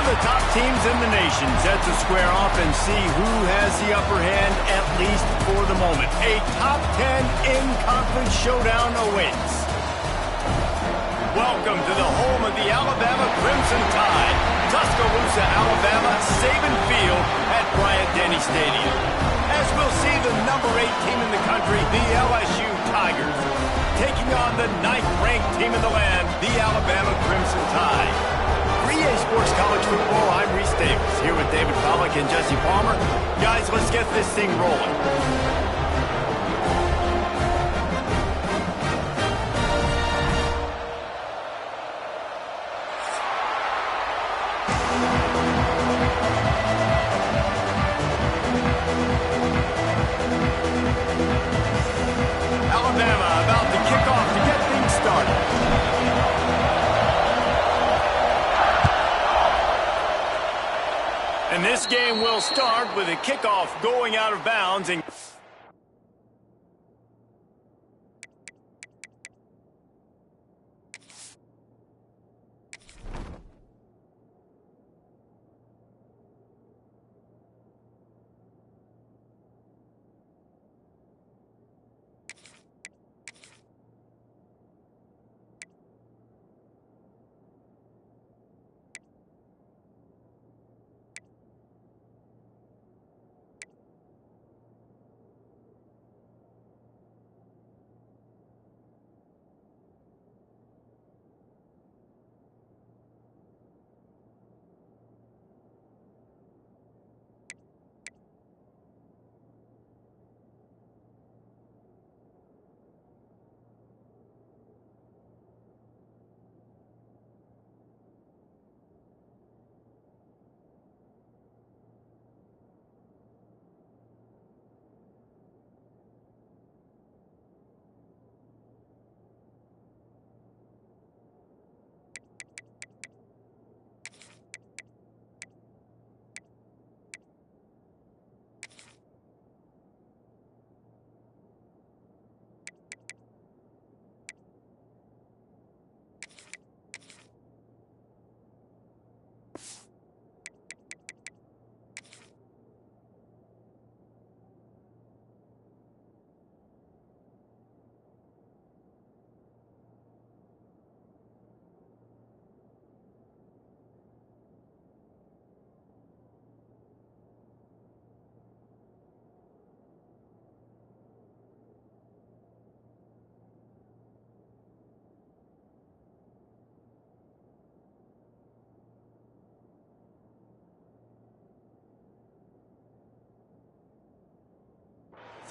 of the top teams in the nation set to square off and see who has the upper hand, at least for the moment. A top 10 in-conference showdown awaits. Welcome to the home of the Alabama Crimson Tide, Tuscaloosa, Alabama, Saban Field at Bryant-Denny Stadium. As we'll see the number 8 team in the country, the LSU Tigers, taking on the 9th-ranked team in the land, the Alabama Crimson Tide. For EA Sports College Football, I'm Reese Davis, here with David Pollack and Jesse Palmer. Guys, let's get this thing rolling. Alabama about to kick off to get things started. And this game will start with a kickoff going out of bounds. And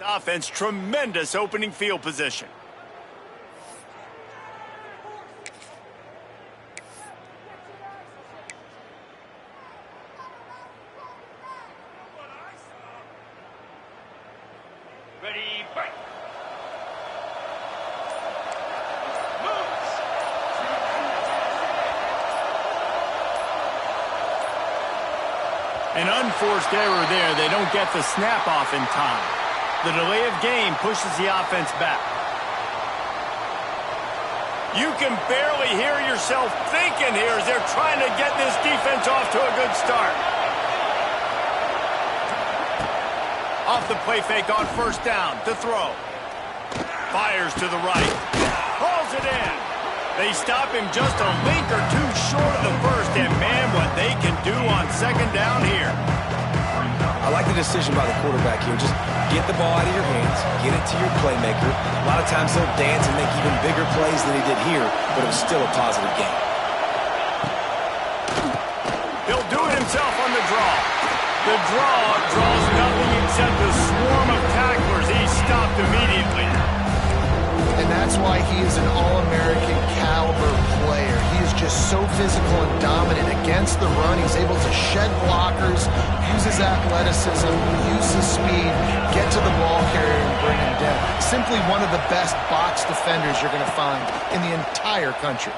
offense, tremendous opening field position. Ready, break. An unforced error there. They don't get the snap off in time. The delay of game pushes the offense back. You can barely hear yourself thinking here as they're trying to get this defense off to a good start. Off the play fake on first down to throw. Fires to the right. Hauls it in. They stop him just a link or two short of the first, and man, what they can do on second down here. I like the decision by the quarterback here. Just get the ball out of your hands, get it to your playmaker. A lot of times he'll dance and make even bigger plays than he did here, but it was still a positive game. He'll do it himself on the draw. The draw draws nothing except a swarm of tacklers. He's stopped immediately. And that's why he is an All-American caliber player. He is just so physical and dominant against the run. He's able to shed blockers, use his athleticism, use his speed, get to the ball carrier and bring him down. Simply one of the best box defenders you're going to find in the entire country.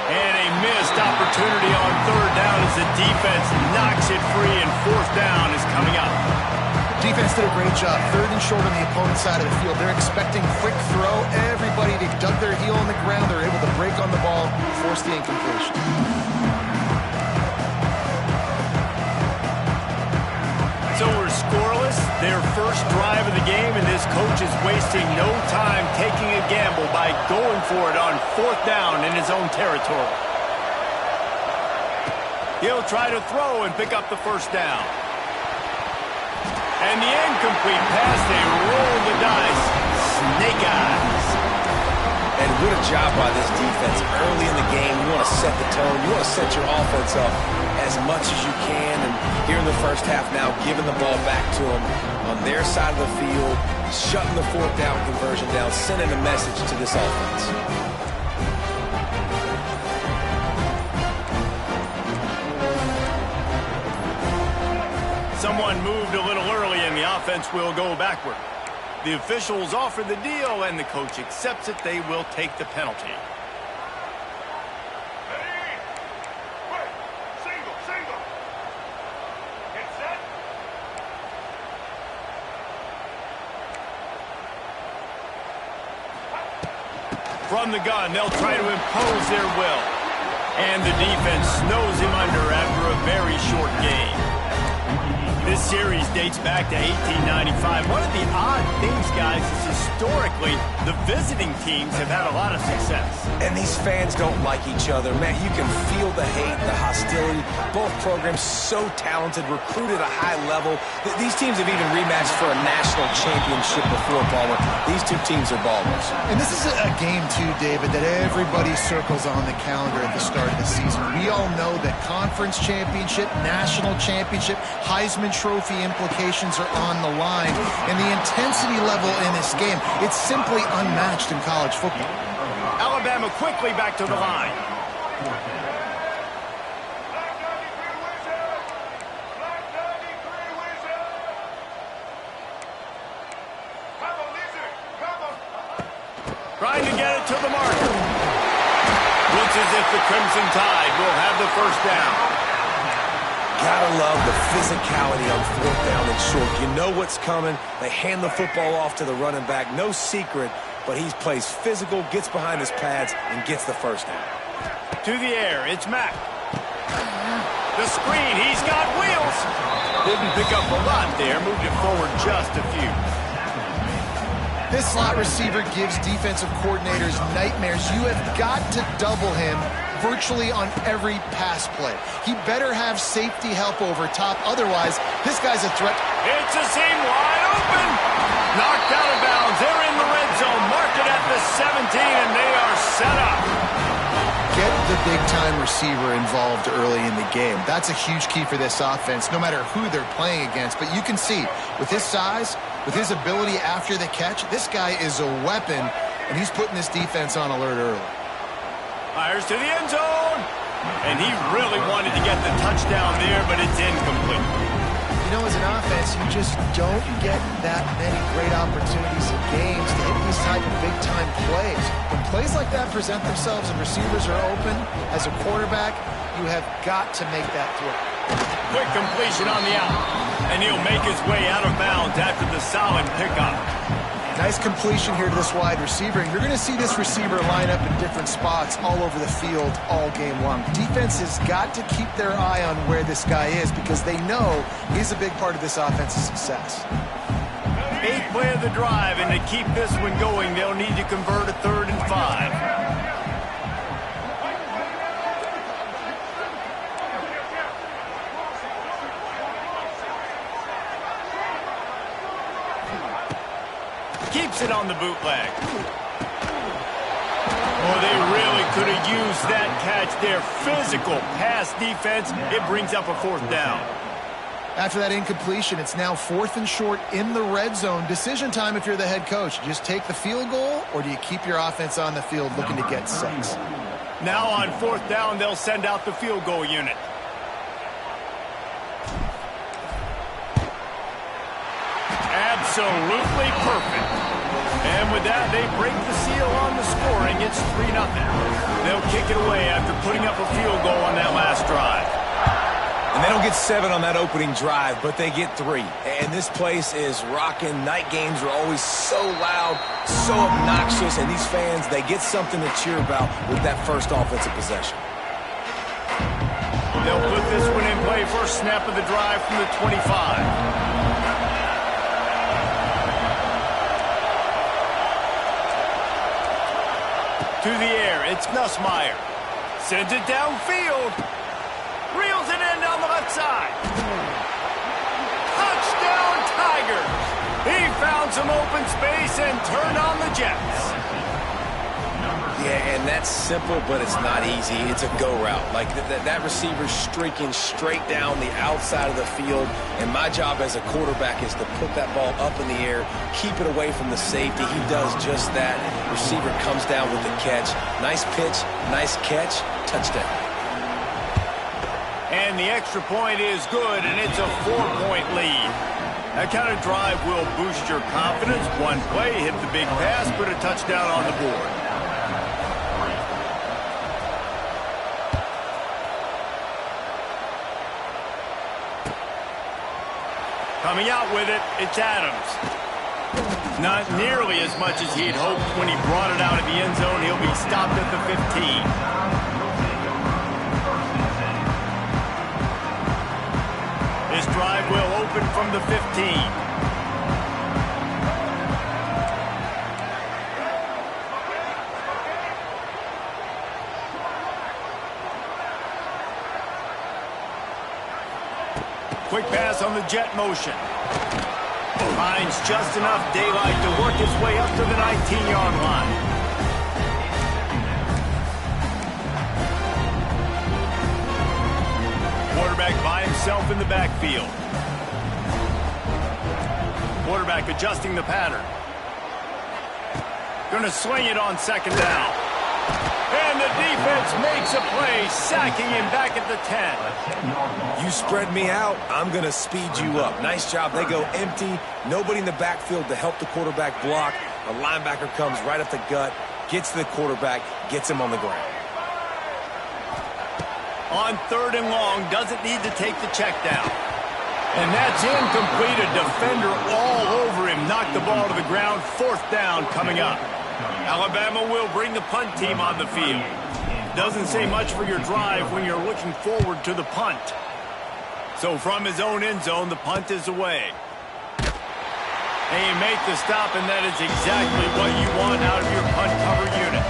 And a missed opportunity on third down as the defense knocks it free, and fourth down is coming up. Defense did a great job. Third and short on the opponent's side of the field. They're expecting quick throw. Everybody, they dug their heel on the ground. They're able to break on the ball, force the incompletion. Their first drive of the game, and this coach is wasting no time taking a gamble by going for it on 4th down in his own territory. He'll try to throw and pick up the 1st down. And the incomplete pass, they roll the dice. Snake eyes. And what a job by this defense early in the game. You want to set the tone. You want to set your offense up as much as you can. And here in the first half now, giving the ball back to them on their side of the field, shutting the 4th down conversion down, sending a message to this offense. Someone moved a little early, and the offense will go backward. The officials offer the deal, and the coach accepts it. They will take the penalty. Single. Get set. From the gun, they'll try to impose their will. And the defense snows him under after a very short game. This series dates back to 1895. One of the odd things, guys, is historically the visiting teams have had a lot of success. And these fans don't like each other. Man, you can feel the hate, the hostility. Both programs so talented, recruited at a high level. These teams have even rematched for a national championship before, Palmer. These two teams are ballers. And this is a game, too, David, that everybody circles on the calendar at the start of the season. We all know that conference championship, national championship, Heisman Trophy implications are on the line. And the intensity level in this game, it's simply unmatched in college football. Alabama quickly back to the line. Trying to get it to the marker. Looks as if the Crimson Tide will have the 1st down. Gotta love the physicality on 4th down and short. You know what's coming. They hand the football off to the running back. No secret, but he plays physical, gets behind his pads, and gets the 1st down. To the air, it's Mack. The screen, he's got wheels. Didn't pick up a lot there, moved it forward just a few. This slot receiver gives defensive coordinators nightmares. You have got to double him virtually on every pass play. He better have safety help over top. Otherwise, this guy's a threat. It's a seam wide open. Knocked out of bounds. They're in the red zone. Mark it at the 17, and they are set up. Get the big-time receiver involved early in the game. That's a huge key for this offense, no matter who they're playing against. But you can see, with his size, with his ability after the catch, this guy is a weapon, and he's putting this defense on alert early. Fires to the end zone. And he really wanted to get the touchdown there, but it's incomplete. You know, as an offense, you just don't get that many great opportunities in games to hit these type of big-time plays. When plays like that present themselves and receivers are open, as a quarterback, you have got to make that throw. Quick completion on the out. And he'll make his way out of bounds after the solid pickup. Nice completion here to this wide receiver. And you're going to see this receiver line up in different spots all over the field all game long. Defense has got to keep their eye on where this guy is because they know he's a big part of this offense's success. 8th play of the drive, and to keep this one going, they'll need to convert a 3rd and 5. Keeps it on the bootleg. Oh, they really could have used that catch there. Physical pass defense. It brings up a 4th down. After that incompletion, it's now 4th and short in the red zone. Decision time if you're the head coach. Just take the field goal, or do you keep your offense on the field looking to get 6? Now on 4th down, they'll send out the field goal unit. Absolutely perfect. And with that, they break the seal on the scoring. It's 3-0. They'll kick it away after putting up a field goal on that last drive. And they don't get 7 on that opening drive, but they get 3. And this place is rocking. Night games are always so loud, so obnoxious, and these fans, they get something to cheer about with that first offensive possession. They'll put this one in play. First snap of the drive from the 25. To the air, it's Nussmeier. Sends it downfield. Reels it in down the left side. Touchdown, Tigers. He found some open space and turned on the Jets. Yeah, and that's simple, but it's not easy. It's a go route. Like that receiver's streaking straight down the outside of the field, and my job as a quarterback is to put that ball up in the air, keep it away from the safety. He does just that. Receiver comes down with the catch. Nice pitch, nice catch, touchdown. And the extra point is good, and it's a 4-point lead. That kind of drive will boost your confidence. One play, hit the big pass, put a touchdown on the board. Coming out with it, it's Adams. Not nearly as much as he'd hoped when he brought it out of the end zone. He'll be stopped at the 15. This drive will open from the 15. Quick pass on the jet motion. Finds just enough daylight to work his way up to the 19-yard line. Quarterback by himself in the backfield. Quarterback adjusting the pattern. Gonna swing it on second down. And the defense makes a play, sacking him back at the 10. You spread me out, I'm going to speed you up. Nice job. They go empty. Nobody in the backfield to help the quarterback block. The linebacker comes right up the gut, gets to the quarterback, gets him on the ground. On 3rd and long, doesn't need to take the check down. And that's incomplete. A defender all over him. Knocked the ball to the ground. 4th down coming up. Alabama will bring the punt team on the field. Doesn't say much for your drive when you're looking forward to the punt. So from his own end zone, the punt is away. And you make the stop, and that is exactly what you want out of your punt cover unit.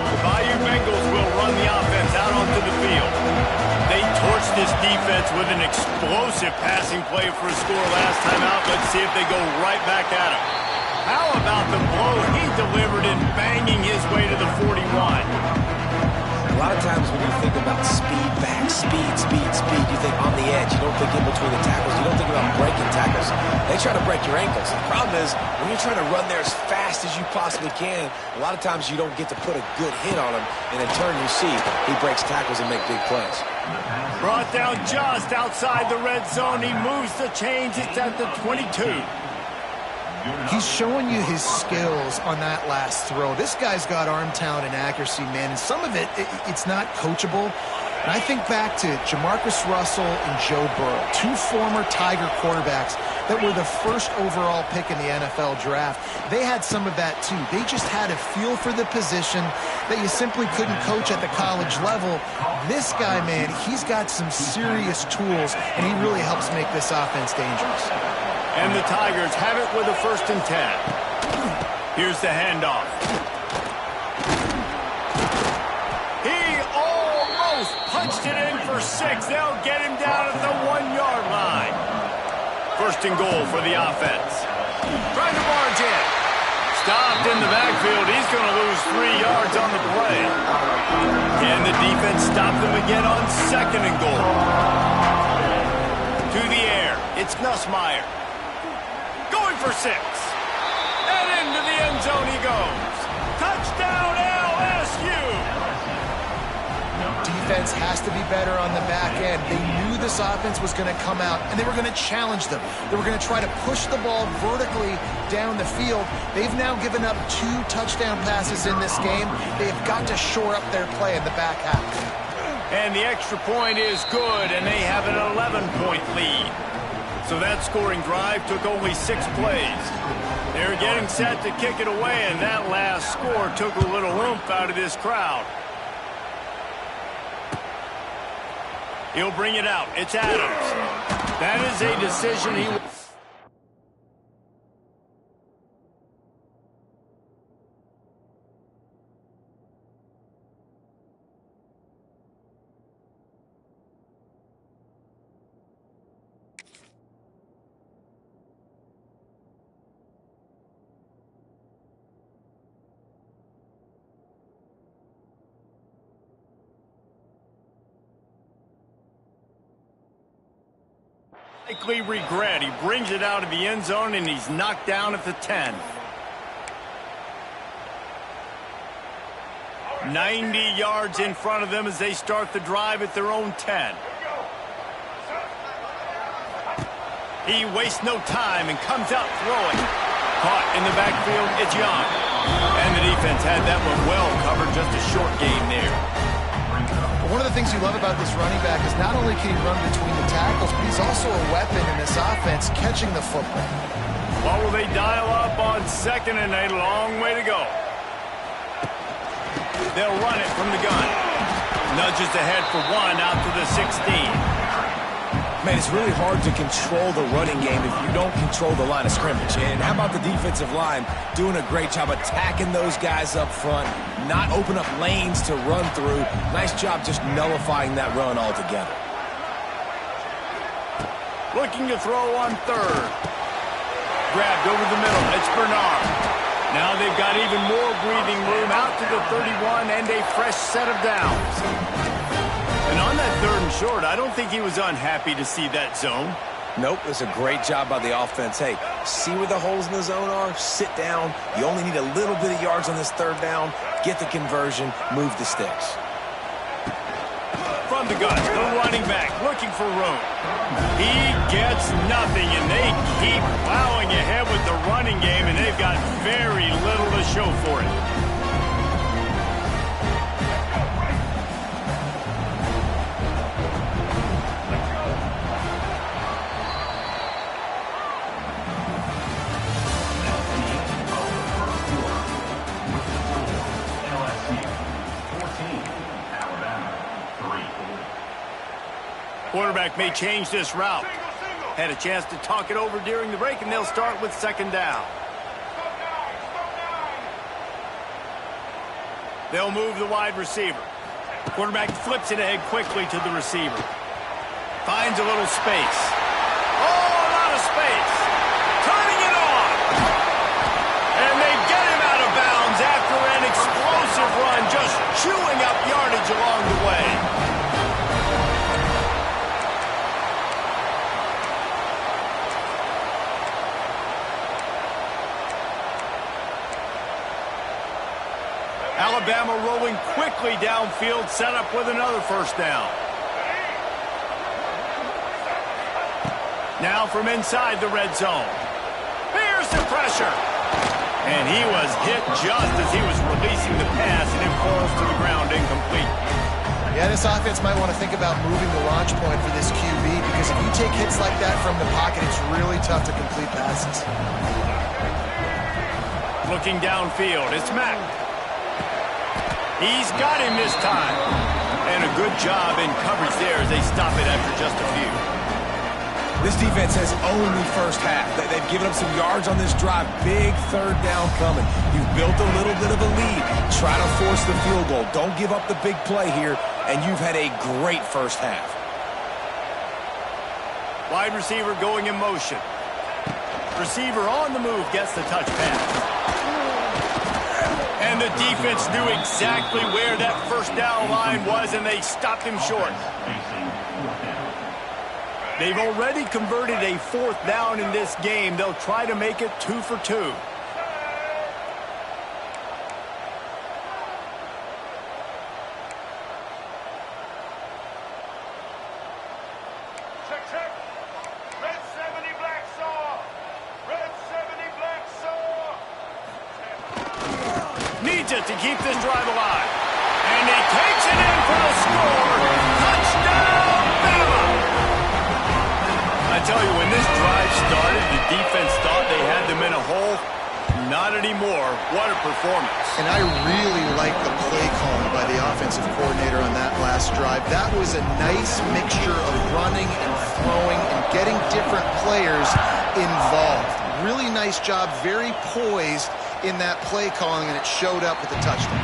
The Bayou Bengals will run the offense out onto the field. They torched this defense with an explosive passing play for a score last time out. Let's see if they go right back at him. How about the blow he delivered in banging his way to the 41? A lot of times when you think about speed back, speed, you think on the edge. You don't think in between the tackles. You don't think about breaking tackles. They try to break your ankles. The problem is when you're trying to run there as fast as you possibly can, a lot of times you don't get to put a good hit on him, and in turn you see he breaks tackles and make big plays. Brought down just outside the red zone. He moves the chains. It's at the 22. He's showing you his skills on that last throw. This guy's got arm talent and accuracy, man, and some of it's not coachable. And I think back to Jamarcus Russell and Joe Burrow, 2 former Tiger quarterbacks that were the first overall pick in the NFL draft. They had some of that, too. They just had a feel for the position that you simply couldn't coach at the college level. This guy, man, he's got some serious tools, and he really helps make this offense dangerous. And the Tigers have it with a 1st and 10. Here's the handoff. He almost punched it in for 6. They'll get him down at the 1-yard line. 1st and goal for the offense. Trying to barge in. Stopped in the backfield. He's going to lose 3 yards on the play. And the defense stopped them again on 2nd and goal. To the air. It's Nussmeier. Going for 6. And into the end zone he goes. Touchdown, LSU! Defense has to be better on the back end. They knew this offense was going to come out, and they were going to challenge them. They were going to try to push the ball vertically down the field. They've now given up 2 touchdown passes in this game. They've got to shore up their play in the back half. And the extra point is good, and they have an 11-point lead. So that scoring drive took only 6 plays. They're getting set to kick it away, and that last score took a little oomph out of this crowd. He'll bring it out. It's Adams. That is a decision he will... likely regret. He brings it out of the end zone, and he's knocked down at the 10. 90 yards in front of them as they start the drive at their own 10. He wastes no time and comes out throwing. Caught in the backfield, it's Young. And the defense had that one well covered, just a short gain there. One of the things you love about this running back is not only can he run between the tackles, but he's also a weapon in this offense, catching the football. What will they dial up on second and a long way to go? They'll run it from the gun. Nudges ahead for one out to the 16. Man, it's really hard to control the running game if you don't control the line of scrimmage. And how about the defensive line doing a great job attacking those guys up front, not open up lanes to run through. Nice job just nullifying that run altogether. Looking to throw on third. Grabbed over the middle. It's Bernard. Now they've got even more breathing room out to the 31 and a fresh set of downs. And on that third and short, I don't think he was unhappy to see that zone. Nope, it was a great job by the offense. Hey, see where the holes in the zone are? Sit down. You only need a little bit of yards on this third down. Get the conversion. Move the sticks. From the gun, the running back looking for room. He gets nothing, and they keep plowing ahead with the running game, and they've got very little to show for it. Quarterback may change this route. Had a chance to talk it over during the break, and they'll start with second down. They'll move the wide receiver. Quarterback flips it ahead quickly to the receiver. Finds a little space. Oh, a lot of space. Turning it on. And they get him out of bounds after an explosive run, just chewing up yardage along the way. Alabama rolling quickly downfield, set up with another first down. Now from inside the red zone. Here's the pressure. And he was hit just as he was releasing the pass, and it falls to the ground incomplete. Yeah, this offense might want to think about moving the launch point for this QB, because if you take hits like that from the pocket, it's really tough to complete passes. Looking downfield, it's Mack. He's got him this time. And a good job in coverage there as they stop it after just a few. This defense has only first half. They've given up some yards on this drive. Big third down coming. You've built a little bit of a lead. Try to force the field goal. Don't give up the big play here. And you've had a great first half. Wide receiver going in motion. Receiver on the move gets the touch pass. And the defense knew exactly where that first down line was, and they stopped him short. They've already converted a fourth down in this game. They'll try to make it 2 for 2. Check, check. Red 70 black saw. Red 70 black saw. Needs it to keep this drive alive. And he takes it in for the score. Touchdown, Bama! I tell you, when this drive started, the defense thought they had them in a hole. Not anymore. What a performance. And I really like the play calling by the offensive coordinator on that last drive. That was a nice mixture of running and throwing and getting different players involved. Really nice job, very poised in that play calling, and it showed up with the touchdown.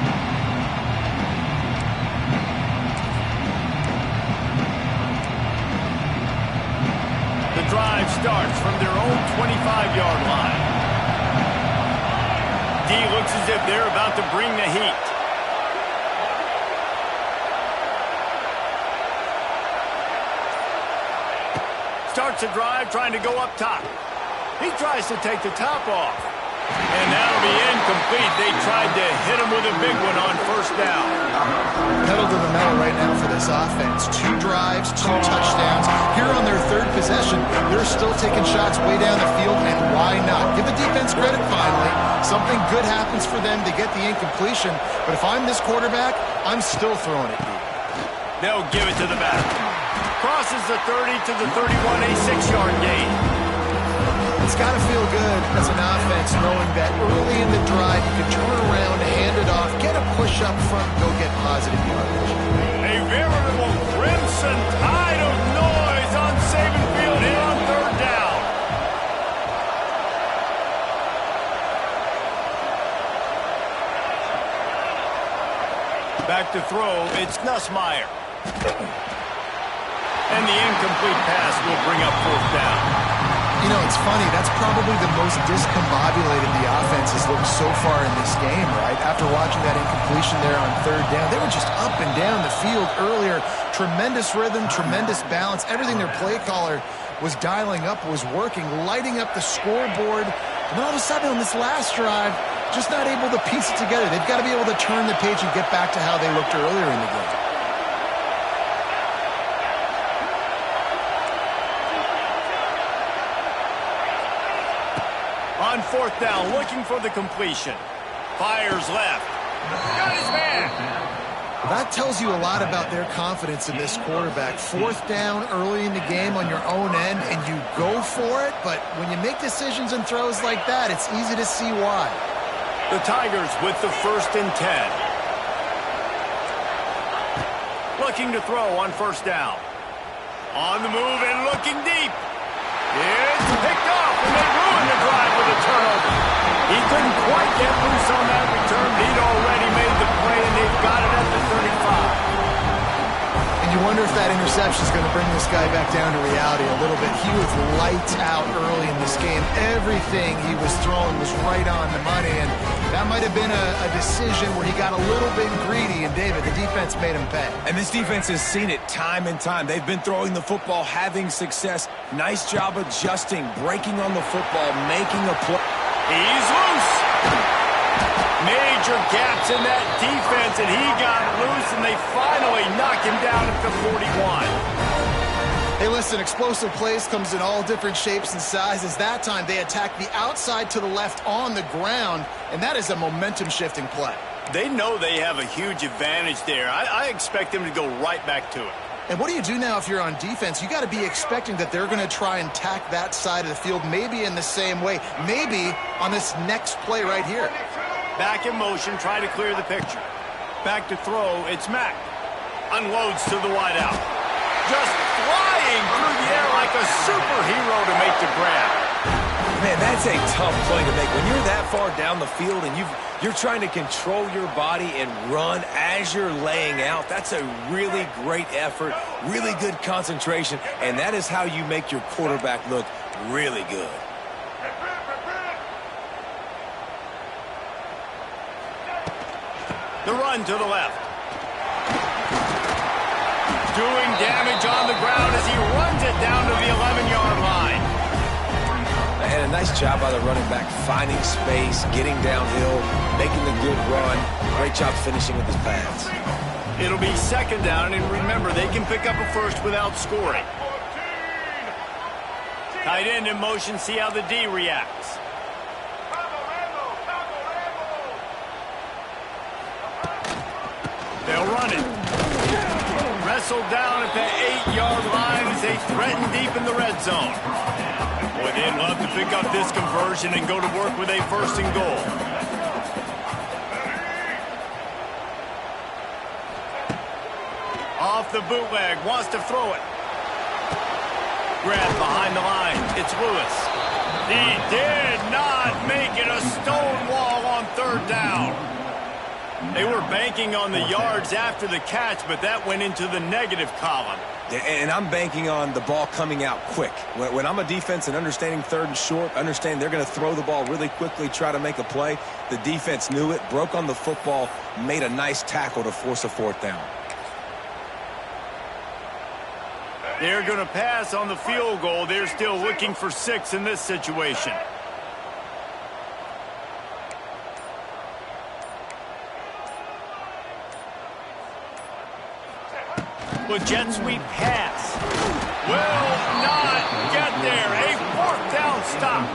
The drive starts from their own 25-yard line. D looks as if they're about to bring the heat. Starts the drive trying to go up top. He tries to take the top off. And that'll be incomplete. They tried to hit him with a big one on first down. Pedal to the metal right now for this offense. 2 drives, 2 touchdowns. Here on their 3rd possession, they're still taking shots way down the field, and why not? Give the defense credit finally. Something good happens for them to get the incompletion, but if I'm this quarterback, I'm still throwing it deep. They'll give it to the back. Crosses the 30 to the 31, a 6-yard gain. It's got to feel good as an offense knowing that early in the drive you can turn around, hand it off, get a push up front, and go get positive yardage. A veritable crimson tide of noise on Saban Field here on 3rd down. Back to throw, it's Nussmeier. And the incomplete pass will bring up 4th down. You know, it's funny. That's probably the most discombobulated the offense has looked so far in this game, right? After watching that incompletion there on 3rd down, they were just up and down the field earlier. Tremendous rhythm, tremendous balance. Everything their play caller was dialing up was working, lighting up the scoreboard. And then all of a sudden on this last drive, just not able to piece it together. They've got to be able to turn the page and get back to how they looked earlier in the game. On 4th down, looking for the completion. Fires left. Got his man. That tells you a lot about their confidence in this quarterback. 4th down early in the game on your own end, and you go for it, but when you make decisions and throws like that, it's easy to see why. The Tigers with the 1st and 10. Looking to throw on 1st down. On the move and looking deep. It's picked off, and they ruined the drive with a turnover. He couldn't quite get loose on that return. He'd already made the play, and they've got it at the 35. And you wonder if that interception is going to bring this guy back down to reality a little bit. He was lights out early in this game. Everything he was throwing was right on the money, and that might have been a decision where he got a little bit greedy, and David, the defense made him pay. And this defense has seen it time and time. They've been throwing the football, having success. Nice job adjusting, breaking on the football, making a play. He's loose. Major gaps in that defense, and he got loose, and they finally knock him down at the 41. Hey, listen, explosive plays comes in all different shapes and sizes. That time, they attacked the outside to the left on the ground, and that is a momentum-shifting play. They know they have a huge advantage there. I expect them to go right back to it. And what do you do now if you're on defense? You got to be expecting that they're going to try and tack that side of the field, maybe in the same way, maybe on this next play right here. Back in motion, try to clear the picture. Back to throw, it's Mack. Unloads to the wideout. Just flying through the air like a superhero to make the grab. Man, that's a tough play to make. When you're that far down the field and you're trying to control your body and run as you're laying out, that's a really great effort, really good concentration, and that is how you make your quarterback look really good. The run to the left. Doing damage on the ground as he runs it down to the 11-yard line. And a nice job by the running back, finding space, getting downhill, making a good run. Great job finishing with his pads. It'll be 2nd down, and remember, they can pick up a first without scoring. Tight end in motion, see how the D reacts. They'll run it. Wrestled down at the 8-yard line as they threaten deep in the red zone. Boy, they'd love to pick up this conversion and go to work with a 1st and goal. Off the bootleg, wants to throw it. Grab behind the line. It's Lewis. He did not make it a stone wall on 3rd down. They were banking on the yards after the catch, but that went into the negative column. And I'm banking on the ball coming out quick. When I'm a defense and understanding 3rd and short, understanding they're going to throw the ball really quickly, try to make a play, the defense knew it, broke on the football, made a nice tackle to force a 4th down. They're going to pass on the field goal. They're still looking for 6 in this situation. With jet sweep pass. Will not get there. A 4th down stop.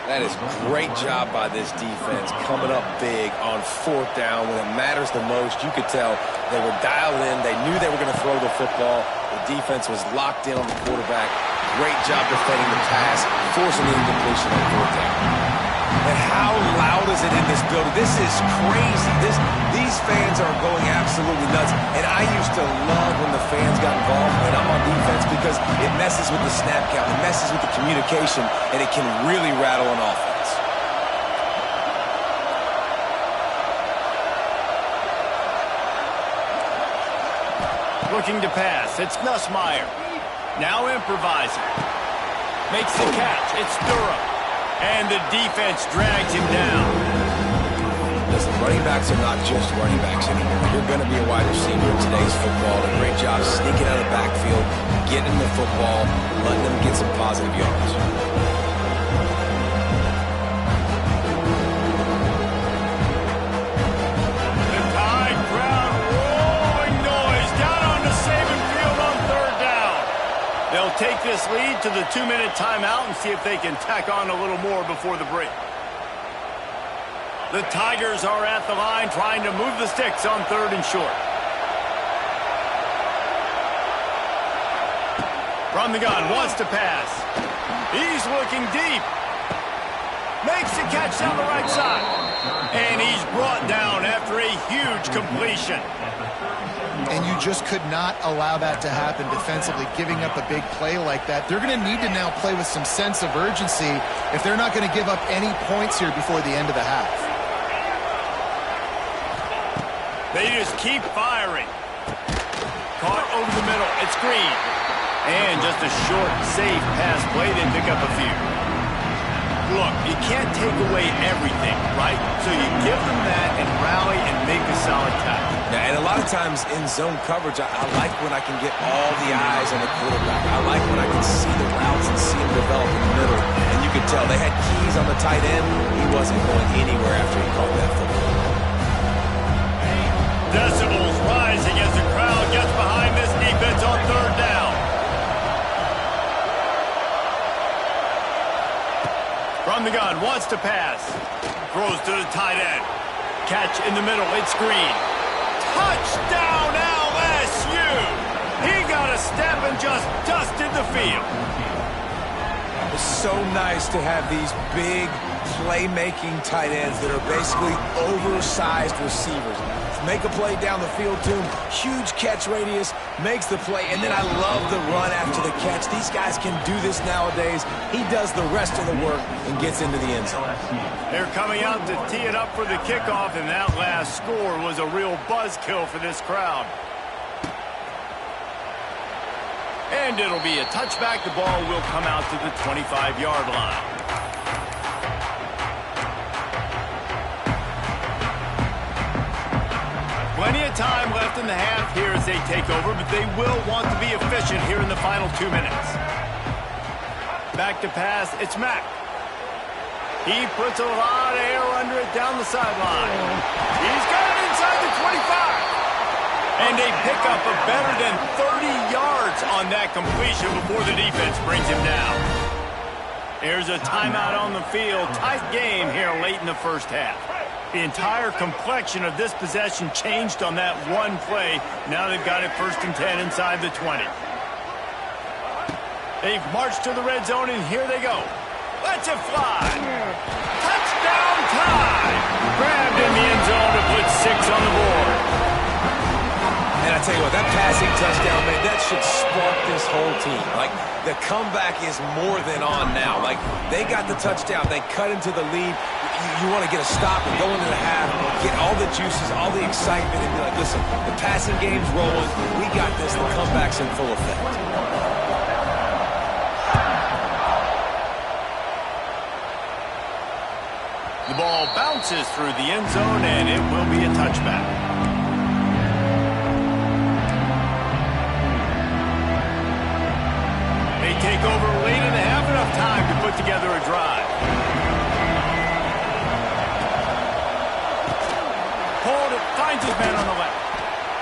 That is great job by this defense, coming up big on 4th down when it matters the most. You could tell they were dialed in. They knew they were going to throw the football. The defense was locked in on the quarterback. Great job defending the pass, forcing the incompletion on 4th down. And how loud is it in this building? This is crazy. These fans are going absolutely nuts. And I used to love when the fans got involved when I'm on defense because it messes with the snap count, it messes with the communication, and it can really rattle an offense. Looking to pass. It's Nussmeier. Now improvising. Makes the catch. It's Durham. And the defense drags him down. Listen, running backs are not just running backs anymore. You're going to be a wide receiver in today's football. A great job sneaking out of the backfield, getting the football, letting them get some positive yards. The Tide crowd rolling noise down on the Saban field on 3rd down. They'll take this lead to the 2-minute timeout and see if they can tack on a little more before the break. The Tigers are at the line trying to move the sticks on 3rd and short. From the gun, wants to pass. He's looking deep. Makes the catch down the right side. And he's brought down after a huge completion. And you just could not allow that to happen defensively, giving up a big play like that. They're going to need to now play with some sense of urgency if they're not going to give up any points here before the end of the half. They just keep firing. Caught over the middle. It's Green. And just a short, safe pass play. They pick up a few. Look, you can't take away everything, right? So you give them that and rally and make a solid tackle. Yeah, and a lot of times in zone coverage, I like when I can get all the eyes on the quarterback. I like when I can see the routes and see them develop in the middle. And you could tell they had keys on the tight end. He wasn't going anywhere after he caught that football. Decibels rising as the crowd gets behind this defense on 3rd down. From the gun, wants to pass. Throws to the tight end. Catch in the middle, it's Green. Touchdown LSU! He got a step and just dusted the field. It's so nice to have these big playmaking tight ends that are basically oversized receivers. Make a play down the field to him, huge catch radius, makes the play, and then I love the run after the catch. These guys can do this nowadays. He does the rest of the work and gets into the end zone. They're coming out to tee it up for the kickoff, and that last score was a real buzzkill for this crowd. And it'll be a touchback. The ball will come out to the 25-yard line. Plenty of time left in the half here as they take over, but they will want to be efficient here in the final 2 minutes. Back to pass, it's Mack. He puts a lot of air under it down the sideline. He's got it inside the 25. And they pick up a better than 30 yards on that completion before the defense brings him down. Here's a timeout on the field. Tight game here late in the first half. The entire complexion of this possession changed on that one play. Now they've got it 1st and 10 inside the 20. They've marched to the red zone, and here they go. Let's it fly. Touchdown time. Grabbed in the end zone to put 6 on the board. And I tell you what, that passing touchdown, man, that should spark this whole team. Like, the comeback is more than on now. Like, they got the touchdown. They cut into the lead. You want to get a stop and go into the half, get all the juices, all the excitement, and be like, listen, the passing game's rolling. We got this. The comeback's in full effect. The ball bounces through the end zone, and it will be a touchback. They take over late and have enough time to put together a drive. Hold it, finds his man on the left.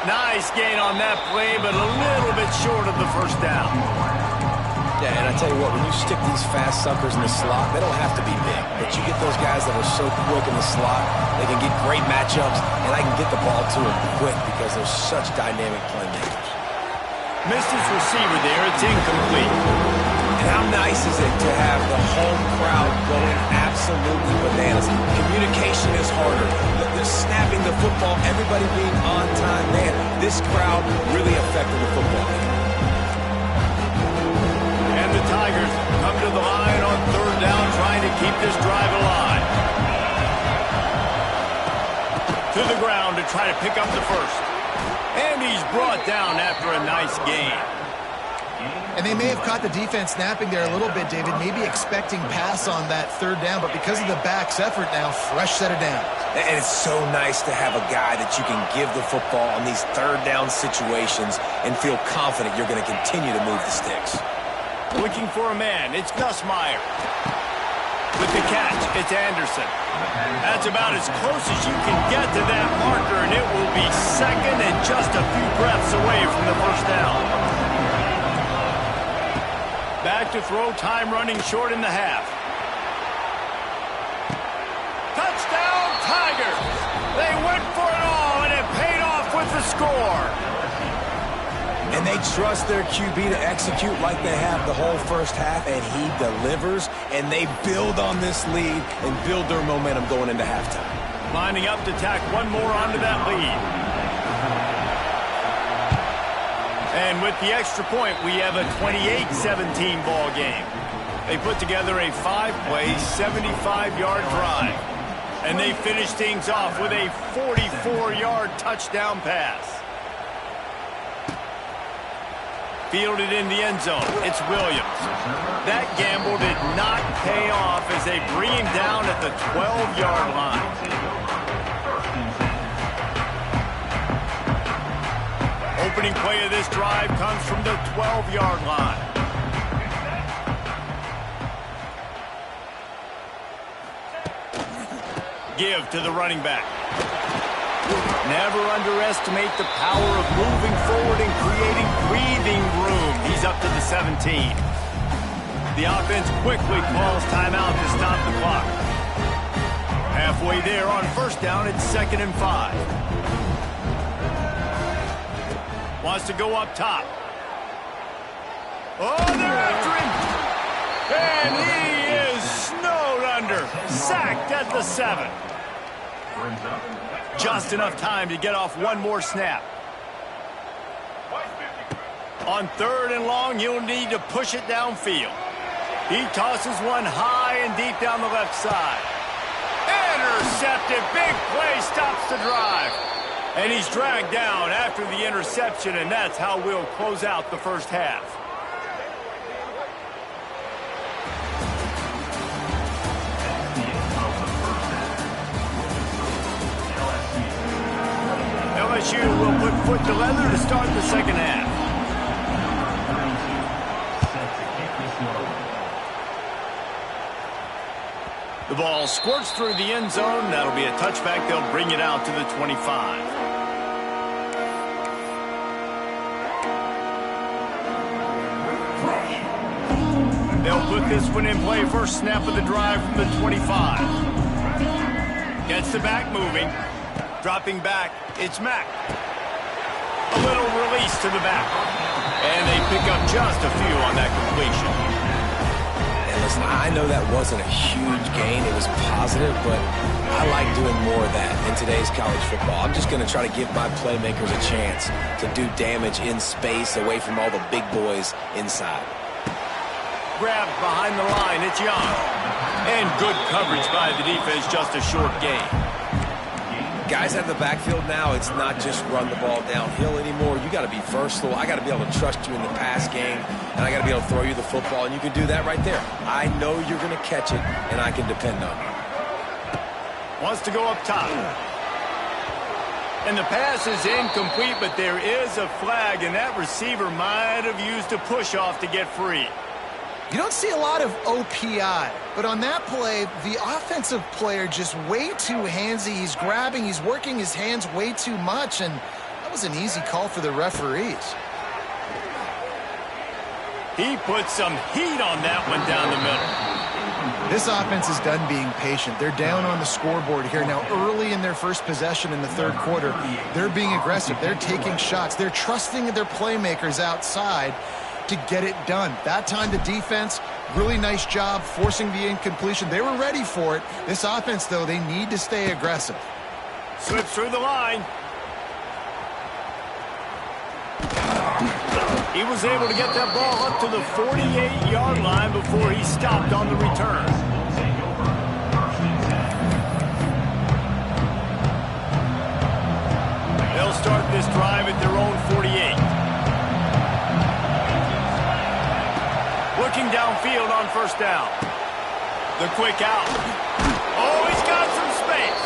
Nice gain on that play, but a little bit short of the first down. Yeah, and I tell you what, when you stick these fast suckers in the slot, they don't have to be big. But you get those guys that are so quick in the slot, they can get great matchups, and I can get the ball to them quick because they're such dynamic playmakers. Missed his receiver there. It's incomplete. And how nice is it to have the home crowd going absolutely bananas? Communication is harder. They're snapping the football, everybody being on time. Man, this crowd really affected the football game. And the Tigers come to the line on third down, trying to keep this drive alive. To the ground to try to pick up the first. And he's brought down after a nice gain. And they may have caught the defense napping there a little bit, David, maybe expecting pass on that third down, but because of the back's effort now, fresh set of downs. And it's so nice to have a guy that you can give the football on these third down situations and feel confident you're going to continue to move the sticks. Looking for a man, it's Gus Meyer. With the catch, it's Anderson. That's about as close as you can get to that marker, and it will be second and just a few breaths away from the first down. Back to throw, time running short in the half. Touchdown, Tigers! They went for it all, and it paid off with the score. And they trust their QB to execute like they have the whole first half, and he delivers, and they build on this lead and build their momentum going into halftime. Lining up to tack one more onto that lead. And with the extra point, we have a 28-17 ball game. They put together a 5-play, 75-yard drive. And they finish things off with a 44-yard touchdown pass. Fielded in the end zone. It's Williams. That gamble did not pay off as they bring him down at the 12-yard line. Opening play of this drive comes from the 12-yard line. Give to the running back. Never underestimate the power of moving forward and creating breathing room. He's up to the 17. The offense quickly calls timeout to stop the clock. Halfway there on first down, it's 2nd and 5. Wants to go up top. Oh, they're after him. And he is snowed under. Sacked at the 7. Just enough time to get off one more snap. On 3rd and long, he'll need to push it downfield. He tosses one high and deep down the left side. Intercepted. Big play stops the drive. And he's dragged down after the interception, and that's how we'll close out the first half. LSU will put foot to leather to start the second half. The ball squirts through the end zone. That'll be a touchback. They'll bring it out to the 25. They'll put this one in play. First snap of the drive from the 25. Gets the back moving. Dropping back, it's Mack. A little release to the back. And they pick up just a few on that completion. And listen, I know that wasn't a huge gain. It was positive, but I like doing more of that in today's college football. I'm just going to try to give my playmakers a chance to do damage in space away from all the big boys inside. Grabbed behind the line, it's Young. And good coverage by the defense, just a short gain. Guys out of the backfield now, it's not just run the ball downhill anymore. You got to be versatile. I got to be able to trust you in the pass game, and I got to be able to throw you the football, and you can do that right there. I know you're going to catch it, and I can depend on it. Wants to go up top. And the pass is incomplete, but there is a flag, and that receiver might have used a push-off to get free. You don't see a lot of OPI, but on that play, the offensive player just way too handsy. He's grabbing, he's working his hands way too much, and that was an easy call for the referees. He put some heat on that one down the middle. This offense is done being patient. They're down on the scoreboard here now early in their first possession in the third quarter. They're being aggressive. They're taking shots. They're trusting their playmakers outside to get it done. That time the defense, really nice job forcing the incompletion. They were ready for it. This offense, though, they need to stay aggressive. Slips through the line. He was able to get that ball up to the 48-yard line before he stopped on the return. They'll start this drive at their own 48. Looking downfield on first down. The quick out. Oh, he's got some space.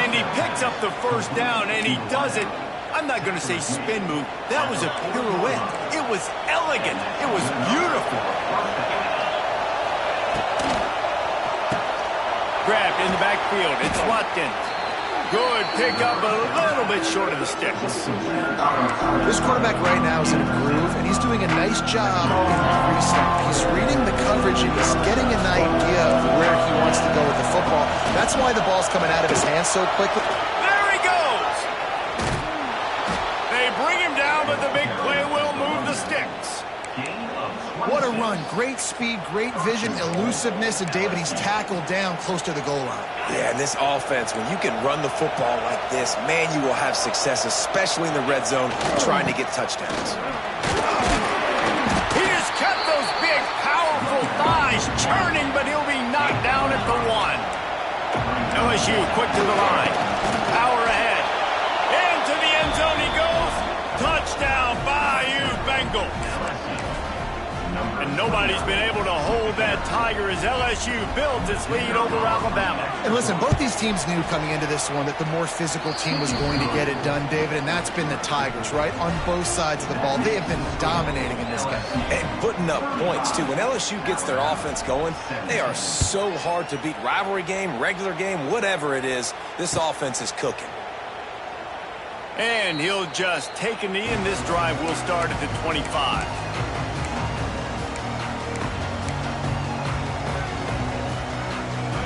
And he picks up the first down, and he does it. I'm not going to say spin move. That was a pirouette. It was elegant. It was beautiful. Grabbed in the backfield. It's Watkins. Good pickup, a little bit short of the sticks. This quarterback right now is in a groove, and he's doing a nice job in pre-snap. He's reading the coverage, and he's getting an idea of where he wants to go with the football. That's why the ball's coming out of his hands so quickly. There he goes! They bring him down, but the big play will move the sticks. What a run. Great speed, great vision, elusiveness, and David, he's tackled down close to the goal line. Yeah, and this offense, when you can run the football like this, man, you will have success, especially in the red zone, trying to get touchdowns. He just kept those big, powerful thighs churning, but he'll be knocked down at the one. LSU quick to the line. Power ahead. Into the end zone he goes. Touchdown, Bayou Bengals. And nobody's been able to hold that Tiger as LSU builds its lead over Alabama. And listen, both these teams knew coming into this one that the more physical team was going to get it done, David, and that's been the Tigers, right? On both sides of the ball. They have been dominating in this game. And putting up points, too. When LSU gets their offense going, they are so hard to beat. Rivalry game, regular game, whatever it is, this offense is cooking. And he'll just take a knee, and this drive will start at the 25.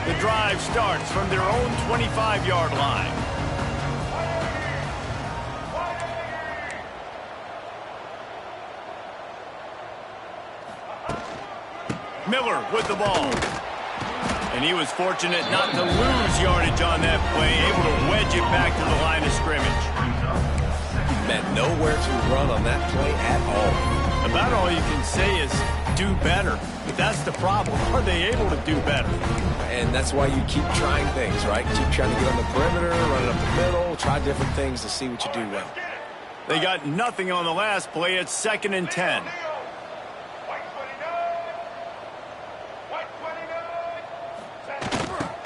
The drive starts from their own 25-yard line. Miller with the ball. And he was fortunate not to lose yardage on that play, able to wedge it back to the line of scrimmage. Meant nowhere to run on that play at all. About all you can say is do better. But that's the problem. Are they able to do better? And that's why you keep trying things, right? Keep trying to get on the perimeter, run it up the middle, try different things to see what you do well. They got nothing on the last play. It's 2nd and 10.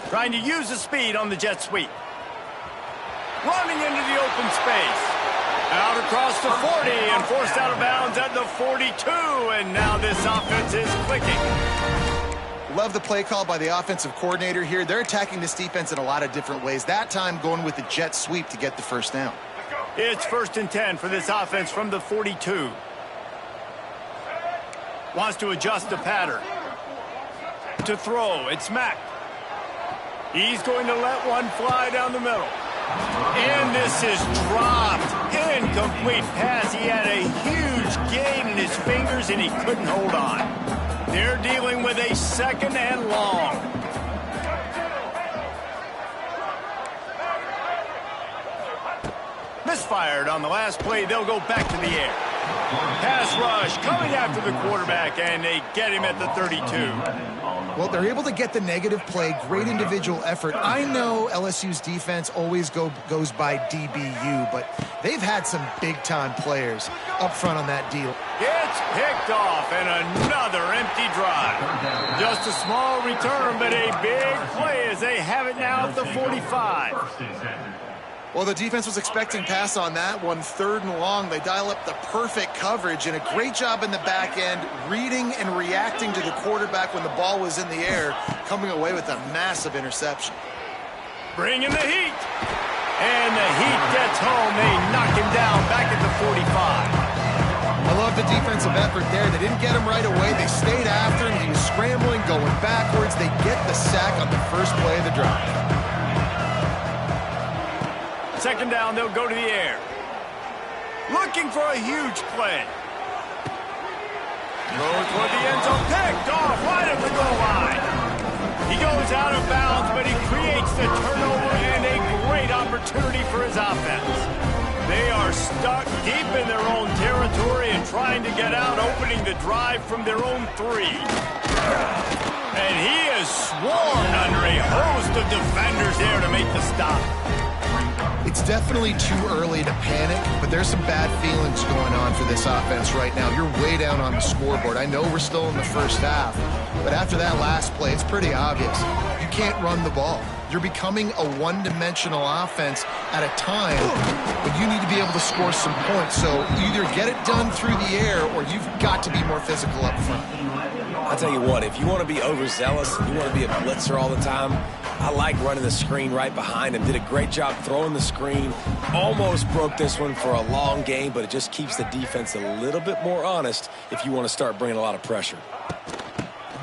Trying to use the speed on the jet sweep. Running into the open space. Out across the 40 and forced out of bounds at the 42. And now this offense is clicking. Love the play call by the offensive coordinator here. They're attacking this defense in a lot of different ways. That time going with the jet sweep to get the first down. It's 1st and 10 for this offense from the 42. Wants to adjust the pattern. To throw, it's Mack. He's going to let one fly down the middle. And this is dropped. Incomplete pass. He had a huge gain in his fingers, and he couldn't hold on. They're dealing with a 2nd and long. Misfired on the last play. They'll go back to the air. Pass rush coming after the quarterback, and they get him at the 32. Well, they're able to get the negative play, great individual effort. I know LSU's defense always goes by DBU, but they've had some big-time players up front on that deal. It's picked off, and another empty drive. Just a small return, but a big play as they have it now at the 45. Well, the defense was expecting pass on that one, 3rd and long. They dial up the perfect coverage and a great job in the back end, reading and reacting to the quarterback when the ball was in the air, coming away with a massive interception. Bringing the heat. And the heat gets home. They knock him down back at the 45. I love the defensive effort there. They didn't get him right away. They stayed after him. He was scrambling, going backwards. They get the sack on the first play of the drive. 2nd down, they'll go to the air. Looking for a huge play. Throws toward the end zone. Picked off right at the goal line. He goes out of bounds, but he creates the turnover and a great opportunity for his offense. They are stuck deep in their own territory and trying to get out, opening the drive from their own 3. And he is swarmed under a host of defenders there to make the stop. It's definitely too early to panic, but there's some bad feelings going on for this offense right now. You're way down on the scoreboard. I know we're still in the first half, but after that last play, it's pretty obvious. You can't run the ball. You're becoming a one-dimensional offense at a time when you need to be able to score some points. So either get it done through the air or you've got to be more physical up front. I'll tell you what, if you want to be overzealous and you want to be a blitzer all the time, I like running the screen right behind him. Did a great job throwing the screen. Almost broke this one for a long game, but it just keeps the defense a little bit more honest if you want to start bringing a lot of pressure.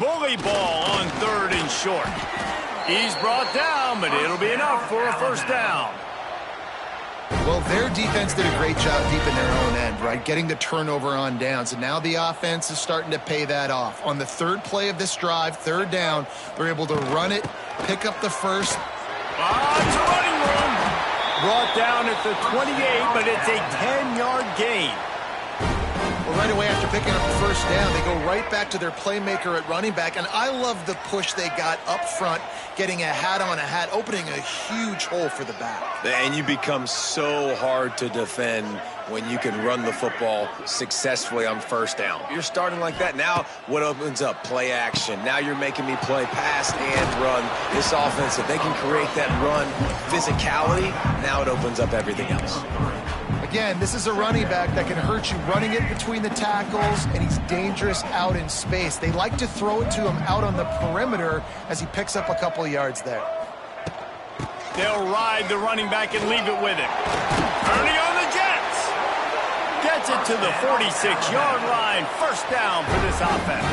Bully ball on 3rd and short. He's brought down, but it'll be enough for a 1st down. Well, their defense did a great job deep in their own end, right? Getting the turnover on downs, and now the offense is starting to pay that off. On the 3rd play of this drive, 3rd down, they're able to run it, pick up the first. It's a running room. Brought down at the 28, but it's a 10-yard gain. Well, right away after picking up the 1st down, they go right back to their playmaker at running back, and I love the push they got up front, getting a hat on a hat, opening a huge hole for the back. And you become so hard to defend when you can run the football successfully on 1st down. You're starting like that. Now what opens up? Play action. Now you're making me play pass and run. This offense, if they can create that run physicality, now it opens up everything else. Again, this is a running back that can hurt you running it between the tackles, and he's dangerous out in space. They like to throw it to him out on the perimeter as he picks up a couple yards there. They'll ride the running back and leave it with him. Ernie on the Jets. Gets it to the 46-yard line. 1st down for this offense.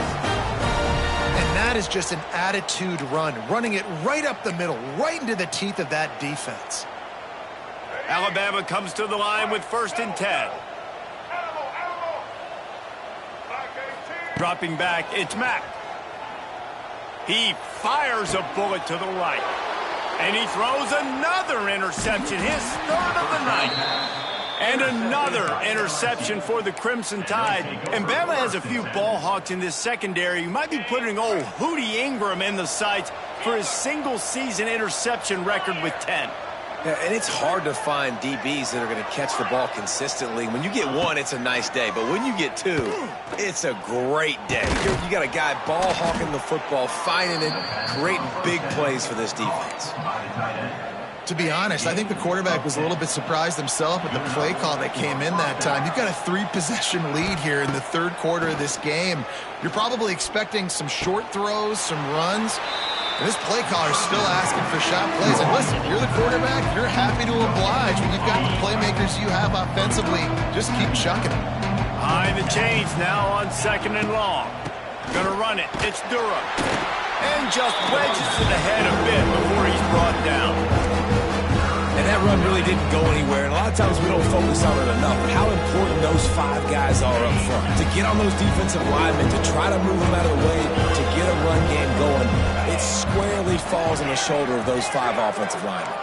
And that is just an attitude run, running it right up the middle, right into the teeth of that defense. Alabama comes to the line with 1st and 10. Dropping back, it's Mack. He fires a bullet to the right. And he throws another interception, his 3rd of the night. And another interception for the Crimson Tide. And Bama has a few ball hawks in this secondary. You might be putting old Hootie Ingram in the sights for his single-season interception record with 10. Yeah, and it's hard to find DBs that are going to catch the ball consistently. When you get 1, it's a nice day. But when you get 2, it's a great day. You got a guy ball hawking the football, finding it, creating big plays for this defense. To be honest, I think the quarterback was a little bit surprised himself at the play call that came in that time. You've got a 3-possession lead here in the 3rd quarter of this game. You're probably expecting some short throws, some runs. And this play caller is still asking for shot plays. And listen, you're the quarterback. You're happy to oblige when you've got the playmakers you have offensively. Just keep chucking it. Behind the chains now on 2nd and long. Gonna run it. It's Durham. And just wedges to the head a bit before he's brought down. And that that run really didn't go anywhere, and a lot of times we don't focus on it enough, but how important those 5 guys are up front. To get on those defensive linemen, to try to move them out of the way, to get a run game going, it squarely falls on the shoulder of those 5 offensive linemen.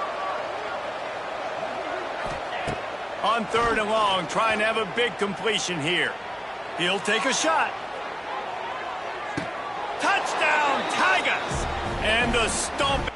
On 3rd and long, trying to have a big completion here. He'll take a shot. Touchdown, Tigers! And the stomp.